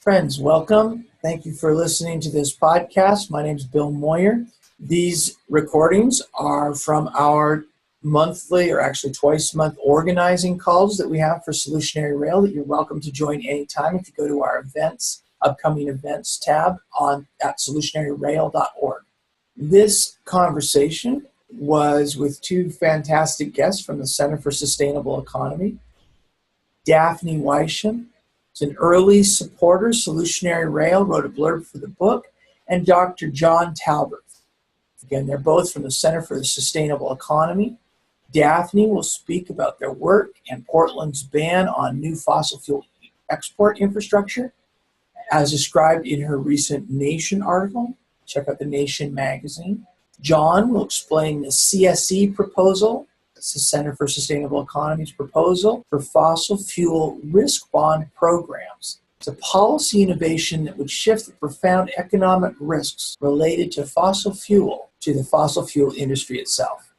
Friends, welcome. Thank you for listening to this podcast. My name is Bill Moyer. These recordings are from our monthly, or actually twice a month, organizing calls that we have for Solutionary Rail that you're welcome to join anytime if you go to our events, upcoming events tab at solutionaryrail.org. This conversation was with two fantastic guests from the Center for Sustainable Economy. Daphne Wysham is an early supporter. Solutionary Rail wrote a blurb for the book, and Dr. John Talberth. Again, they're both from the Center for the Sustainable Economy. Daphne will speak about their work and Portland's ban on new fossil fuel export infrastructure, as described in her recent Nation article. Check out the Nation magazine. John will explain the CSE proposal. It's the Center for Sustainable Economy's proposal for fossil fuel risk bond programs. It's a policy innovation that would shift the profound economic risks related to fossil fuel to the fossil fuel industry itself.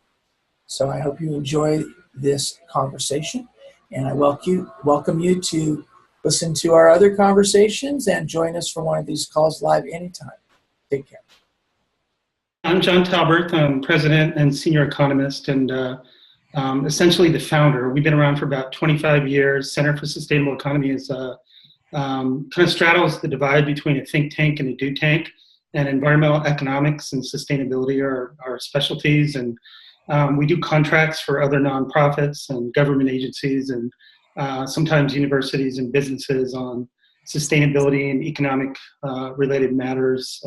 So I hope you enjoy this conversation, and I welcome you to listen to our other conversations and join us for one of these calls live anytime. Take care. I'm John Talberth. I'm president and senior economist and essentially the founder. We've been around for about 25 years. Center for Sustainable Economy is kind of straddles the divide between a think tank and a do tank, and environmental economics and sustainability are our specialties. And we do contracts for other nonprofits and government agencies and sometimes universities and businesses on sustainability and economic related matters.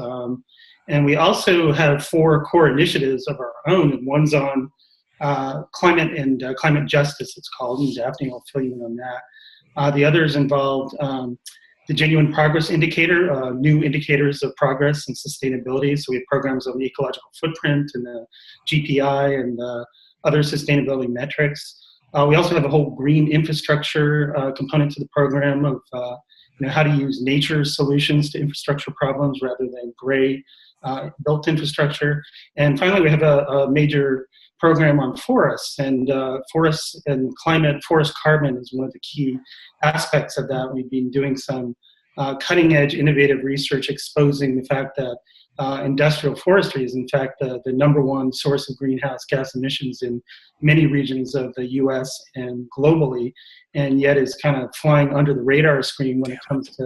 And we also have 4 core initiatives of our own, and one's on climate and climate justice, it's called, and Daphne will fill you in on that. The others involved the Genuine Progress Indicator, new indicators of progress and sustainability. So we have programs on the ecological footprint and the GPI and other sustainability metrics. We also have a whole green infrastructure component to the program of how to use nature's solutions to infrastructure problems rather than gray built infrastructure. And finally, we have a major program on forests, and forests and climate. Forest carbon is one of the key aspects of that. We've been doing some cutting edge innovative research exposing the fact that industrial forestry is in fact the number one source of greenhouse gas emissions in many regions of the US and globally, and yet is kind of flying under the radar screen when it comes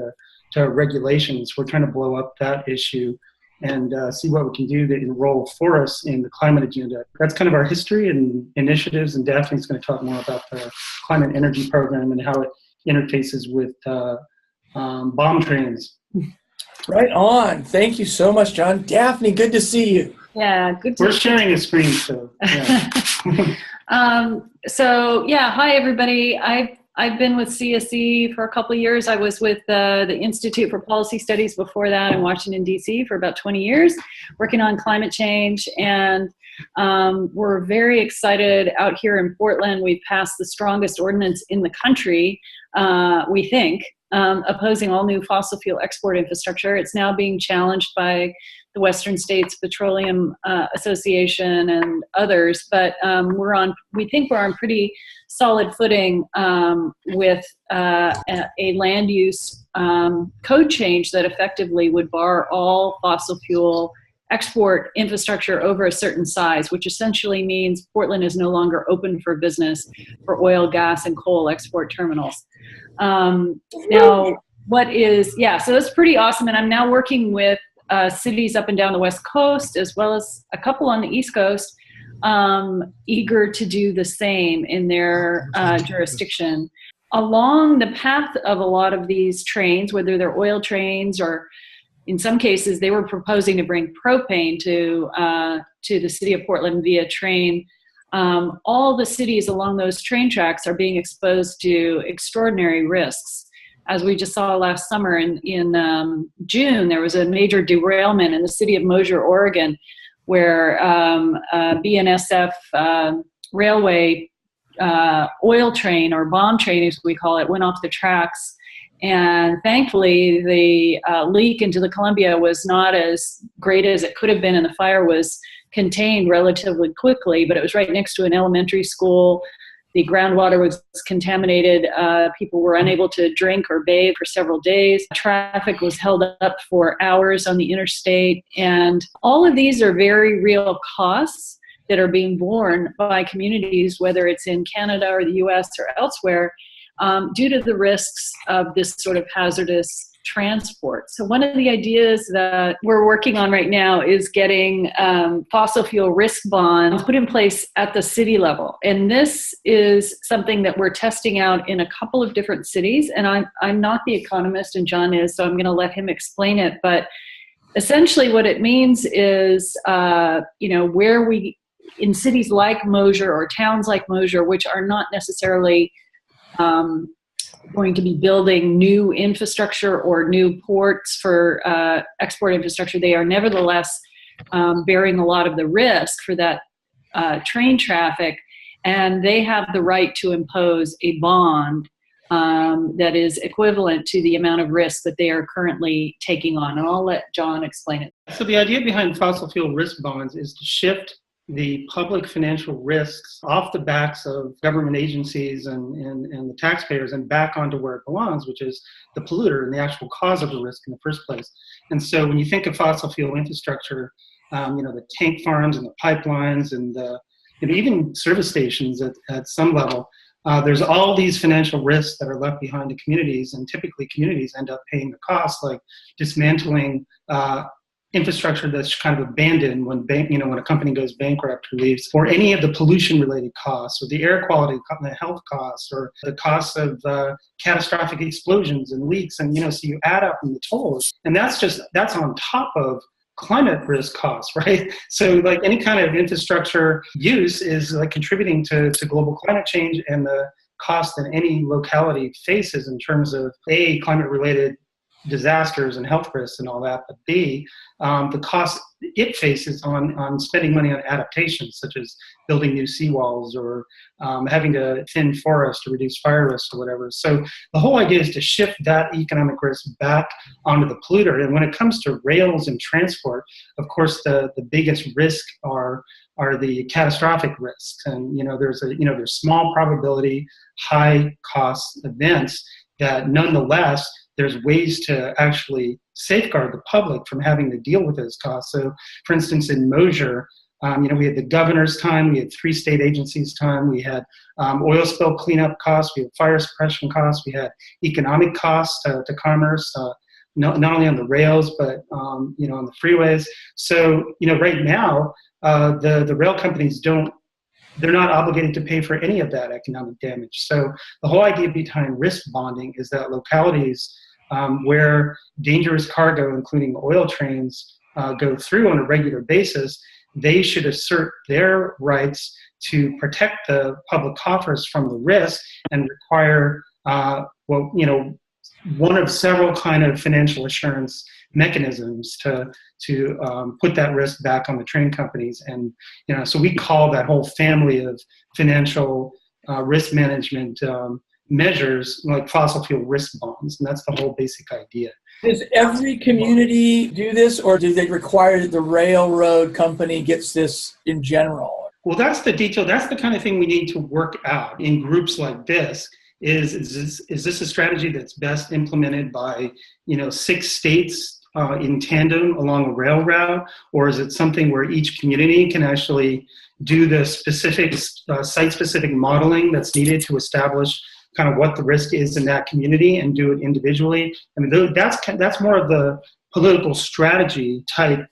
to regulations. We're trying to blow up that issue and see what we can do to enroll forests in the climate agenda. That's kind of our history and initiatives, and Daphne's going to talk more about the climate energy program and how it interfaces with bomb trains. Right on. Thank you so much, John. Daphne, good to see you. Yeah, good to We're sharing a screen, so yeah. Hi everybody. I've been with CSE for a couple of years. I was with the Institute for Policy Studies before that in Washington, D.C. for about 20 years, working on climate change. And we're very excited out here in Portland. We've passed the strongest ordinance in the country, we think, opposing all new fossil fuel export infrastructure. It's now being challenged by the Western States Petroleum Association and others, but we think we're on pretty solid footing with a land use code change that effectively would bar all fossil fuel export infrastructure over a certain size, which essentially means Portland is no longer open for business for oil, gas, and coal export terminals. So that's pretty awesome. And I'm now working with cities up and down the West Coast, as well as a couple on the East Coast, eager to do the same in their jurisdiction. Along the path of a lot of these trains, whether they're oil trains or in some cases they were proposing to bring propane to the city of Portland via train. All the cities along those train tracks are being exposed to extraordinary risks. As we just saw last summer in June, there was a major derailment in the city of Moyer, Oregon, where BNSF railway oil train, or bomb train as we call it, went off the tracks. And thankfully, the leak into the Columbia was not as great as it could have been, and the fire was contained relatively quickly, but it was right next to an elementary school. the groundwater was contaminated. People were unable to drink or bathe for several days. Traffic was held up for hours on the interstate. And all of these are very real costs that are being borne by communities, whether it's in Canada or the US or elsewhere, due to the risks of this sort of hazardous transport. So one of the ideas that we're working on right now is getting fossil fuel risk bonds put in place at the city level. And this is something that we're testing out in a couple of different cities. And I'm not the economist, and John is, so I'm going to let him explain it. But essentially what it means is, where we, in cities like Moyer or towns like Moyer, which are not necessarily going to be building new infrastructure or new ports for export infrastructure, they are nevertheless bearing a lot of the risk for that train traffic, and they have the right to impose a bond that is equivalent to the amount of risk that they are currently taking on. And I'll let John explain it. So the idea behind fossil fuel risk bonds is to shift the public financial risks off the backs of government agencies and the taxpayers and back onto where it belongs, which is the polluter and the actual cause of the risk in the first place. And so when you think of fossil fuel infrastructure, the tank farms and the pipelines and even service stations at some level, there's all these financial risks that are left behind to communities, and typically communities end up paying the cost, like dismantling infrastructure that's kind of abandoned when a company goes bankrupt or leaves, or any of the pollution-related costs, or the air quality, the health costs, or the costs of catastrophic explosions and leaks, and so you add up the totals, and that's on top of climate risk costs, right? So like any kind of infrastructure use is like contributing to global climate change and the cost that any locality faces in terms of A, climate-related disasters and health risks and all that, but B, the cost it faces on spending money on adaptations, such as building new seawalls or having to thin forests to reduce fire risks or whatever. So the whole idea is to shift that economic risk back onto the polluter. And when it comes to rails and transport, of course, the biggest risk are the catastrophic risks. And there's small probability, high cost events that nonetheless there's ways to actually safeguard the public from having to deal with those costs. So, for instance, in Moyer, we had the governor's time, we had 3 state agencies' time, we had oil spill cleanup costs, we had fire suppression costs, we had economic costs to commerce, not only on the rails, but on the freeways. So, right now, the rail companies they're not obligated to pay for any of that economic damage. So the whole idea behind risk bonding is that localities where dangerous cargo, including oil trains, go through on a regular basis, they should assert their rights to protect the public coffers from the risk and require, one of several kind of financial assurance mechanisms to put that risk back on the train companies. And so we call that whole family of financial risk management measures like fossil fuel risk bonds, and that's the whole basic idea. Does every community do this, or do they require that the railroad company gets this in general? Well, that's the detail. That's the kind of thing we need to work out in groups like this. Is this a strategy that's best implemented by 6 states in tandem along a rail route, or is it something where each community can actually do the specific site-specific modeling that's needed to establish kind of what the risk is in that community and do it individually? I mean, that's more of the political strategy type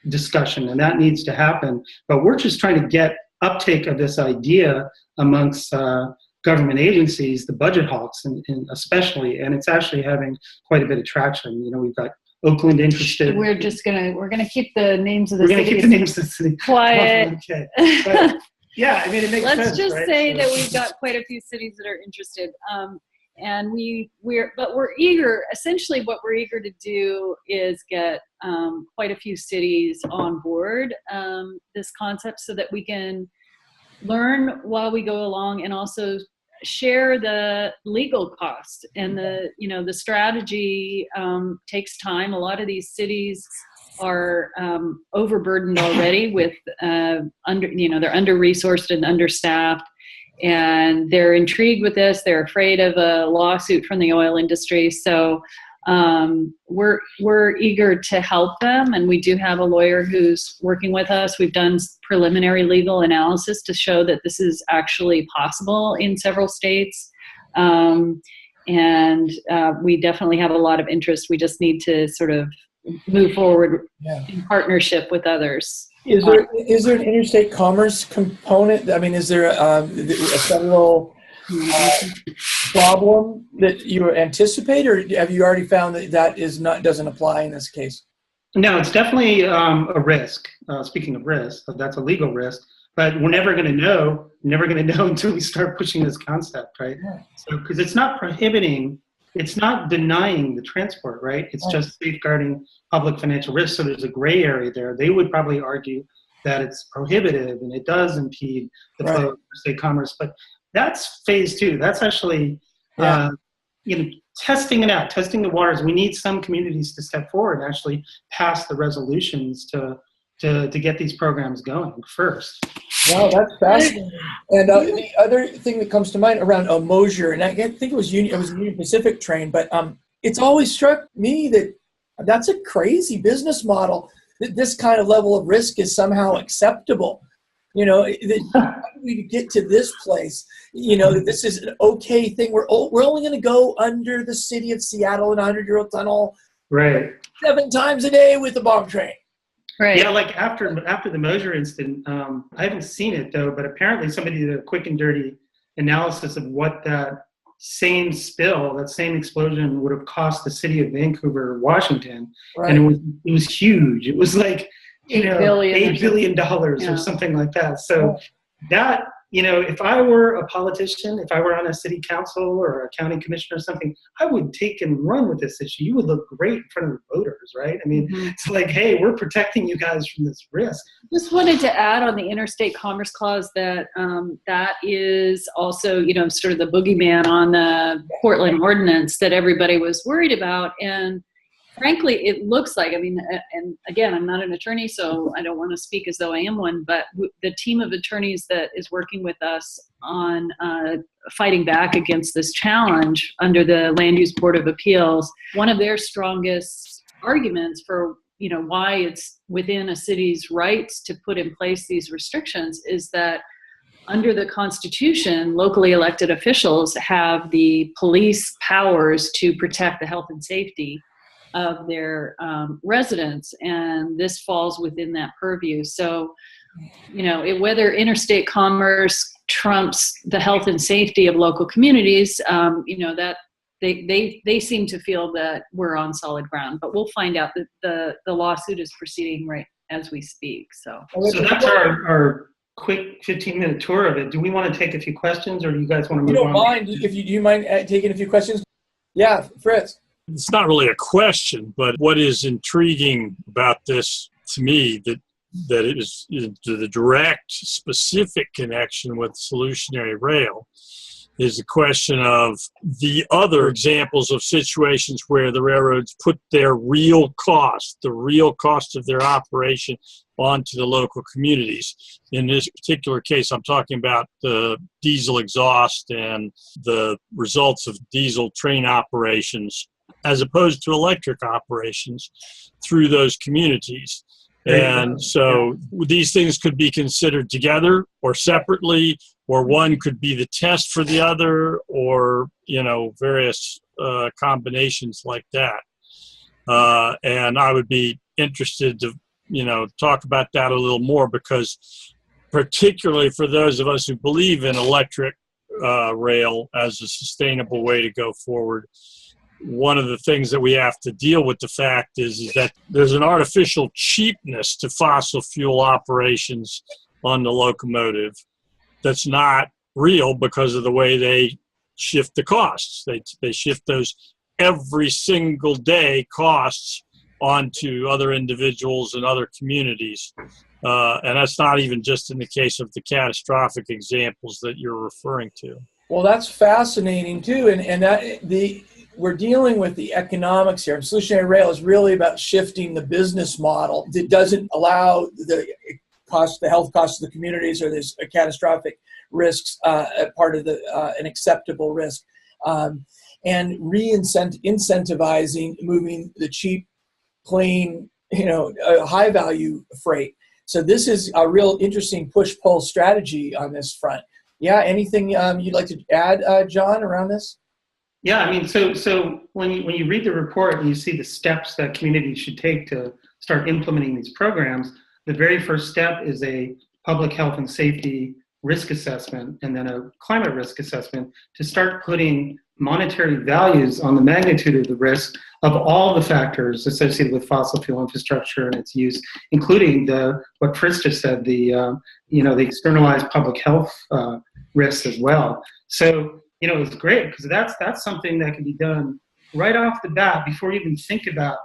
discussion, and that needs to happen. But we're just trying to get uptake of this idea amongst government agencies, the budget hawks, and especially, and it's actually having quite a bit of traction. We've got Oakland interested. We're gonna keep the names of the cities. We're gonna keep the names of the city quiet. Okay. But, yeah, I mean, it makes sense. Let's just right? say that we've got quite a few cities that are interested, and we're eager. Essentially, what we're eager to do is get quite a few cities on board this concept, so that we can learn while we go along, and also share the legal cost and the strategy takes time. A lot of these cities are overburdened already with they're under-resourced and understaffed, and they're intrigued with this. They're afraid of a lawsuit from the oil industry. So we're eager to help them, and we do have a lawyer who's working with us. We've done preliminary legal analysis to show that this is actually possible in several states. And we definitely have a lot of interest. We just need to sort of move forward in partnership with others. Is there an interstate commerce component? I mean, is there a federal problem that you anticipate, or have you already found that doesn't apply in this case? No, it's definitely a risk. Speaking of risk, that's a legal risk. But we're never going to know. Never going to know until we start pushing this concept, right? Yeah. So, because it's not prohibiting, it's not denying the transport, right? It's just safeguarding public financial risk. So there's a gray area there. They would probably argue that it's prohibitive and it does impede the flow of interstate commerce. But that's phase 2. That's actually, testing it out, testing the waters. We need some communities to step forward and actually pass the resolutions to get these programs going first. Wow, that's fascinating. And the other thing that comes to mind around Moyer, and I think it was a Union Pacific train, but it's always struck me that that's a crazy business model, that this kind of level of risk is somehow acceptable. How do we get to this place? That this is an okay thing. We're only going to go under the city of Seattle in a 100-year-old tunnel 7 times a day with the bomb train. Right. Yeah, like after the Moyer incident, I haven't seen it though, but apparently somebody did a quick and dirty analysis of what that same spill, that same explosion would have cost the city of Vancouver, Washington, and it was huge. It was like $8 billion or something like that. So that, if I were a politician, if I were on a city council or a county commissioner or something, I would take and run with this issue. You would look great in front of the voters, right? I mean, it's like, hey, we're protecting you guys from this risk. Just wanted to add on the Interstate Commerce Clause that that is also, sort of the boogeyman on the Portland Ordinance that everybody was worried about. And frankly, it looks like, and again, I'm not an attorney, so I don't want to speak as though I am one, but the team of attorneys that is working with us on fighting back against this challenge under the Land Use Board of Appeals, one of their strongest arguments for why it's within a city's rights to put in place these restrictions is that under the Constitution, locally elected officials have the police powers to protect the health and safety of their residents, and this falls within that purview. So, whether interstate commerce trumps the health and safety of local communities, that they seem to feel that we're on solid ground. But we'll find out that the lawsuit is proceeding right as we speak. So that's our quick 15-minute tour of it. Do we want to take a few questions, or do you guys want to move on? You don't mind? Do you mind taking a few questions? Yeah, Fritz. It's not really a question, but what is intriguing about this to me, that it is the direct, specific connection with Solutionary Rail, is the question of the other examples of situations where the railroads put their real cost, the real cost of their operation, onto the local communities. In this particular case, I'm talking about the diesel exhaust and the results of diesel train operations, as opposed to electric operations through those communities. And so these things could be considered together or separately, or one could be the test for the other, or, various combinations like that. And I would be interested to, talk about that a little more, because particularly for those of us who believe in electric rail as a sustainable way to go forward, one of the things that we have to deal with the fact is that there's an artificial cheapness to fossil fuel operations on the locomotive that's not real because of the way they shift the costs. They shift those every single day costs onto other individuals and other communities. And that's not even just in the case of the catastrophic examples that you're referring to. Well, that's fascinating too. And we're dealing with the economics here. Solutionary Rail is really about shifting the business model that doesn't allow the health costs of the communities, or there's a catastrophic risks part of an acceptable risk, and incentivizing moving the cheap, plain, high value freight. So this is a real interesting push-pull strategy on this front. Yeah, anything you'd like to add, John, around this? Yeah, I mean, so when you read the report and you see the steps that communities should take to start implementing these programs, the very first step is a public health and safety risk assessment and then a climate risk assessment to start putting monetary values on the magnitude of the risk of all the factors associated with fossil fuel infrastructure and its use, including what Chris just said, the externalized public health risks as well. So, it's great because that's something that can be done right off the bat before you even think about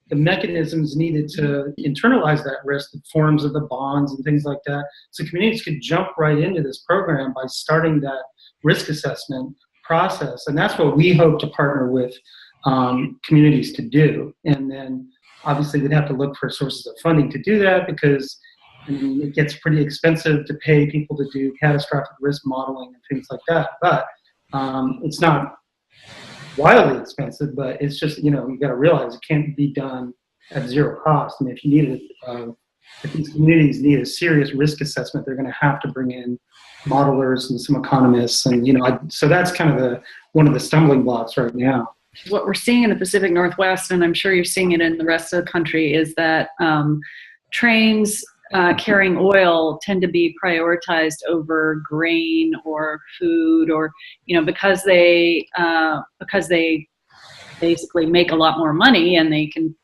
the mechanisms needed to internalize that risk, the forms of the bonds and things like that. So communities could jump right into this program by starting that risk assessment process. And that's what we hope to partner with communities to do. And then obviously we'd have to look for sources of funding to do that because it gets pretty expensive to pay people to do catastrophic risk modeling and things like that. But it's not wildly expensive, but it's just, you got to realize it can't be done at zero cost. And if you need if these communities need a serious risk assessment, they're going to have to bring in modelers and some economists. And, so that's kind of one of the stumbling blocks right now. What we're seeing in the Pacific Northwest, and I'm sure you're seeing it in the rest of the country, is that trains carrying oil tend to be prioritized over grain or food, or because they basically make a lot more money and they can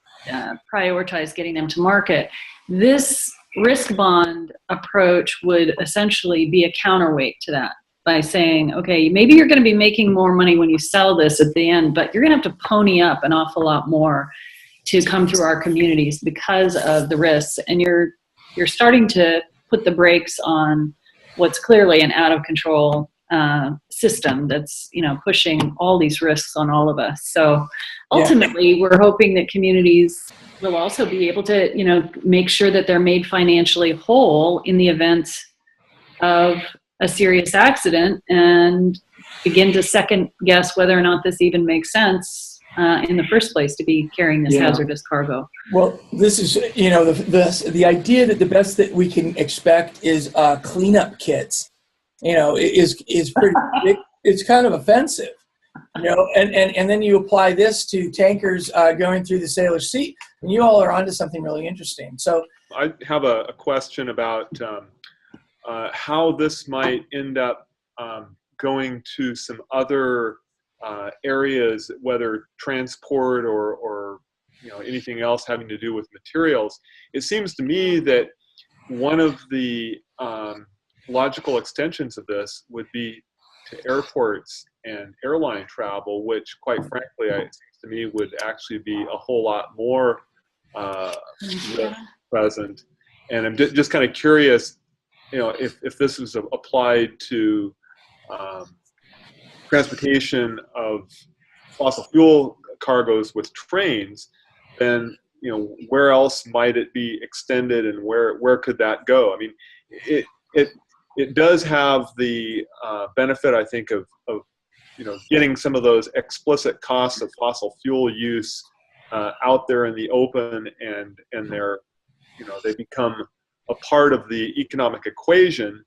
prioritize getting them to market. This risk bond approach would essentially be a counterweight to that by saying, okay, maybe you're going to be making more money when you sell this at the end, but you're going to have to pony up an awful lot more to come through our communities because of the risks, and you're starting to put the brakes on what's clearly an out of control system that's pushing all these risks on all of us. So ultimately, we're hoping that communities will also be able to make sure that they're made financially whole in the event of a serious accident and begin to second guess whether or not this even makes sense in the first place to be carrying this hazardous cargo. Well, this is, the idea that the best that we can expect is cleanup kits, is pretty, it's kind of offensive, and then you apply this to tankers going through the Sailor's Sea, and you all are onto something really interesting. So I have a question about how this might end up going to some other areas, whether transport or anything else having to do with materials. It seems to me that one of the logical extensions of this would be to airports and airline travel, which quite frankly, it seems to me would actually be a whole lot more present. And I'm just kind of curious, if this was applied to transportation of fossil fuel cargoes with trains, then where else might it be extended, and where could that go? I mean, it does have the benefit, I think, of getting some of those explicit costs of fossil fuel use out there in the open, and they're they become a part of the economic equation.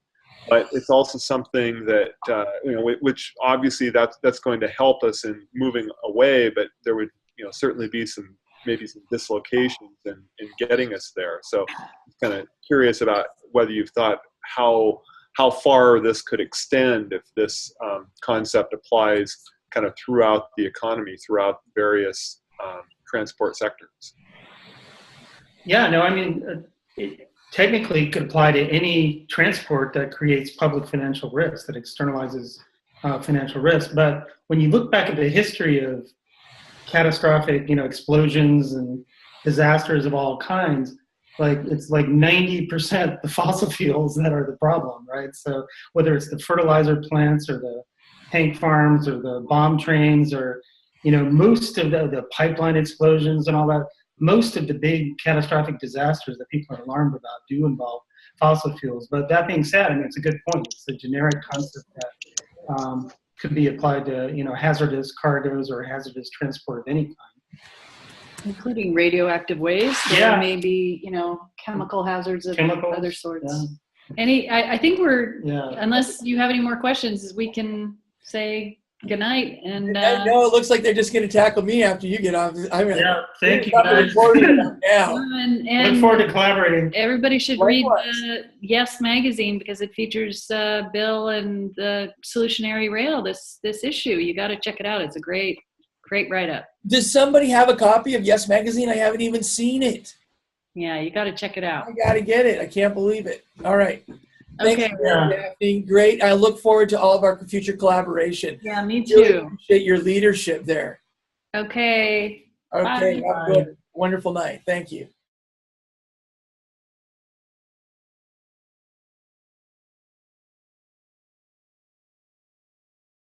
But it's also something that which obviously that's going to help us in moving away. But there would certainly be maybe some dislocations in getting us there. So I'm kind of curious about whether you've thought how far this could extend if this concept applies kind of throughout the economy, throughout various transport sectors. Yeah, no, I mean, it technically could apply to any transport that creates public financial risk, that externalizes financial risk. But when you look back at the history of catastrophic, explosions and disasters of all kinds, it's like 90% the fossil fuels that are the problem, right? So whether it's the fertilizer plants or the tank farms or the bomb trains or, most of the pipeline explosions and all that, most of the big catastrophic disasters that people are alarmed about do involve fossil fuels. But that being said, I mean, it's a good point. It's the generic concept that could be applied to, hazardous cargoes or hazardous transport of any kind. Including radioactive waste. Yeah. Or maybe, chemical hazards of Chemicals, other sorts. yeah. I think Yeah. unless you have any more questions, we can say goodnight. And No, it looks like they're just going to tackle me after you get off. Thank you, Stop the guys. recording now. and Look forward to collaborating. everybody should Likewise. read Yes magazine because it features Bill and the Solutionary Rail. This issue, you got to check it out. It's a great write-up. Does somebody have a copy of Yes Magazine? I haven't even seen it. Yeah, you got to check it out. I got to get it. I can't believe it. All right. Thanks, Okay. Daphne. Great. I look forward to all of our future collaboration. Yeah, me Really too. appreciate your leadership there. Okay. Okay. Bye. Have a good, wonderful night. Thank you.